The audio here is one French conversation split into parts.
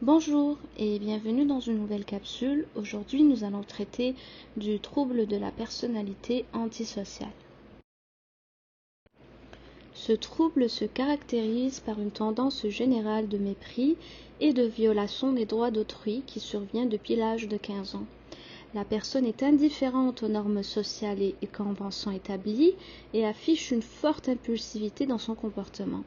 Bonjour et bienvenue dans une nouvelle capsule. Aujourd'hui, nous allons traiter du trouble de la personnalité antisociale. Ce trouble se caractérise par une tendance générale de mépris et de violation des droits d'autrui qui survient depuis l'âge de 15 ans. La personne est indifférente aux normes sociales et conventions établies et affiche une forte impulsivité dans son comportement.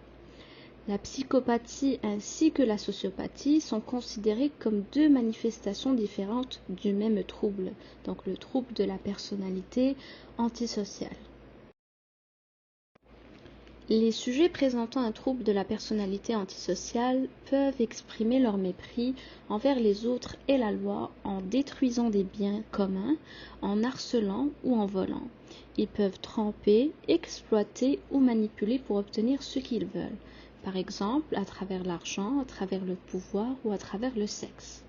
La psychopathie ainsi que la sociopathie sont considérées comme deux manifestations différentes du même trouble, donc le trouble de la personnalité antisociale. Les sujets présentant un trouble de la personnalité antisociale peuvent exprimer leur mépris envers les autres et la loi en détruisant des biens communs, en harcelant ou en volant. Ils peuvent tromper, exploiter ou manipuler pour obtenir ce qu'ils veulent. Par exemple, à travers l'argent, à travers le pouvoir ou à travers le sexe.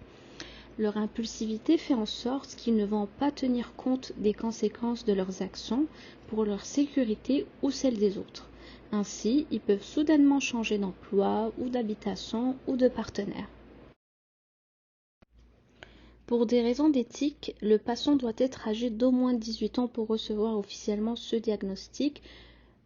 Leur impulsivité fait en sorte qu'ils ne vont pas tenir compte des conséquences de leurs actions pour leur sécurité ou celle des autres. Ainsi, ils peuvent soudainement changer d'emploi ou d'habitation ou de partenaire. Pour des raisons d'éthique, le patient doit être âgé d'au moins 18 ans pour recevoir officiellement ce diagnostic,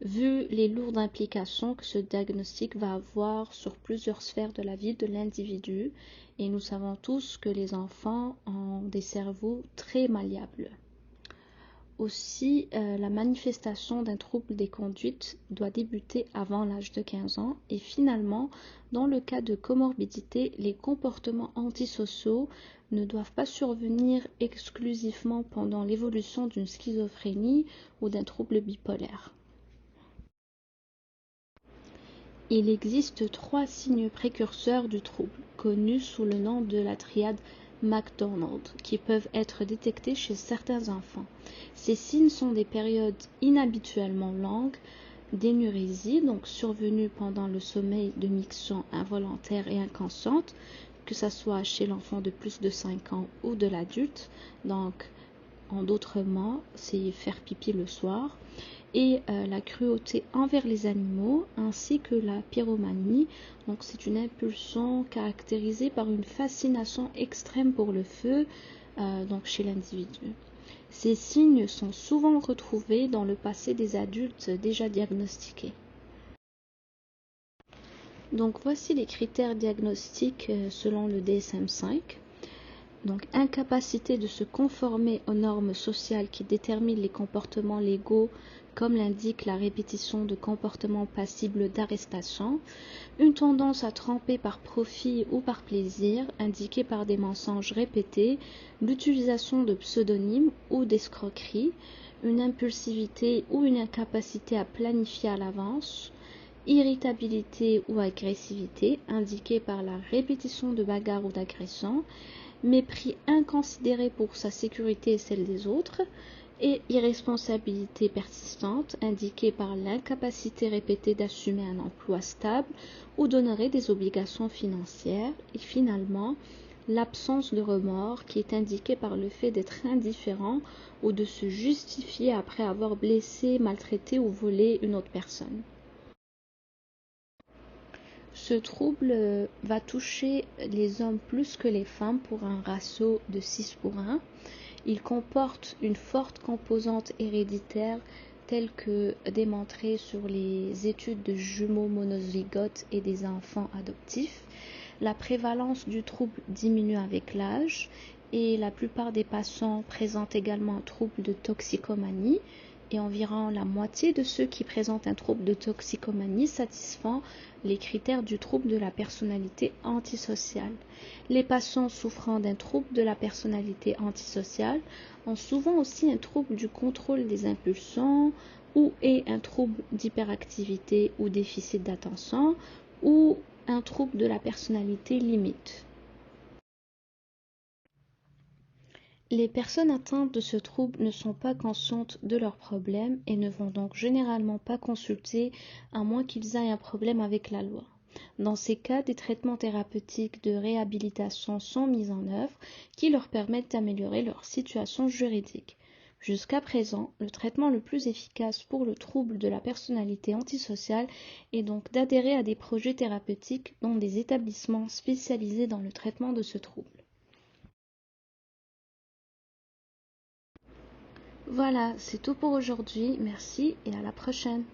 vu les lourdes implications que ce diagnostic va avoir sur plusieurs sphères de la vie de l'individu, et nous savons tous que les enfants ont des cerveaux très malléables. Aussi, la manifestation d'un trouble des conduites doit débuter avant l'âge de 15 ans et finalement, dans le cas de comorbidité, les comportements antisociaux ne doivent pas survenir exclusivement pendant l'évolution d'une schizophrénie ou d'un trouble bipolaire. Il existe 3 signes précurseurs du trouble, connus sous le nom de la triade McDonald, qui peuvent être détectés chez certains enfants. Ces signes sont des périodes inhabituellement longues d'énurésie, donc survenues pendant le sommeil de miction involontaire et inconsciente, que ce soit chez l'enfant de plus de 5 ans ou de l'adulte. Donc, en d'autres mots, c'est faire pipi le soir. Et la cruauté envers les animaux ainsi que la pyromanie. Donc c'est une impulsion caractérisée par une fascination extrême pour le feu donc chez l'individu. Ces signes sont souvent retrouvés dans le passé des adultes déjà diagnostiqués. Donc voici les critères diagnostiques selon le DSM-5. Donc, incapacité de se conformer aux normes sociales qui déterminent les comportements légaux, comme l'indique la répétition de comportements passibles d'arrestation, une tendance à tromper par profit ou par plaisir, indiquée par des mensonges répétés, l'utilisation de pseudonymes ou d'escroqueries, une impulsivité ou une incapacité à planifier à l'avance, irritabilité ou agressivité, indiquée par la répétition de bagarres ou d'agressions, mépris inconsidéré pour sa sécurité et celle des autres, et irresponsabilité persistante, indiquée par l'incapacité répétée d'assumer un emploi stable ou d'honorer des obligations financières, et finalement, l'absence de remords qui est indiquée par le fait d'être indifférent ou de se justifier après avoir blessé, maltraité ou volé une autre personne. Ce trouble va toucher les hommes plus que les femmes pour un ratio de 6:1. Il comporte une forte composante héréditaire telle que démontrée sur les études de jumeaux monozygotes et des enfants adoptifs. La prévalence du trouble diminue avec l'âge et la plupart des patients présentent également un trouble de toxicomanie et environ la moitié de ceux qui présentent un trouble de toxicomanie satisfont les critères du trouble de la personnalité antisociale. Les patients souffrant d'un trouble de la personnalité antisociale ont souvent aussi un trouble du contrôle des impulsions ou un trouble d'hyperactivité ou déficit d'attention ou un trouble de la personnalité limite. Les personnes atteintes de ce trouble ne sont pas conscientes de leurs problèmes et ne vont donc généralement pas consulter à moins qu'ils aient un problème avec la loi. Dans ces cas, des traitements thérapeutiques de réhabilitation sont mis en œuvre qui leur permettent d'améliorer leur situation juridique. Jusqu'à présent, le traitement le plus efficace pour le trouble de la personnalité antisociale est donc d'adhérer à des projets thérapeutiques dans des établissements spécialisés dans le traitement de ce trouble. Voilà, c'est tout pour aujourd'hui. Merci et à la prochaine.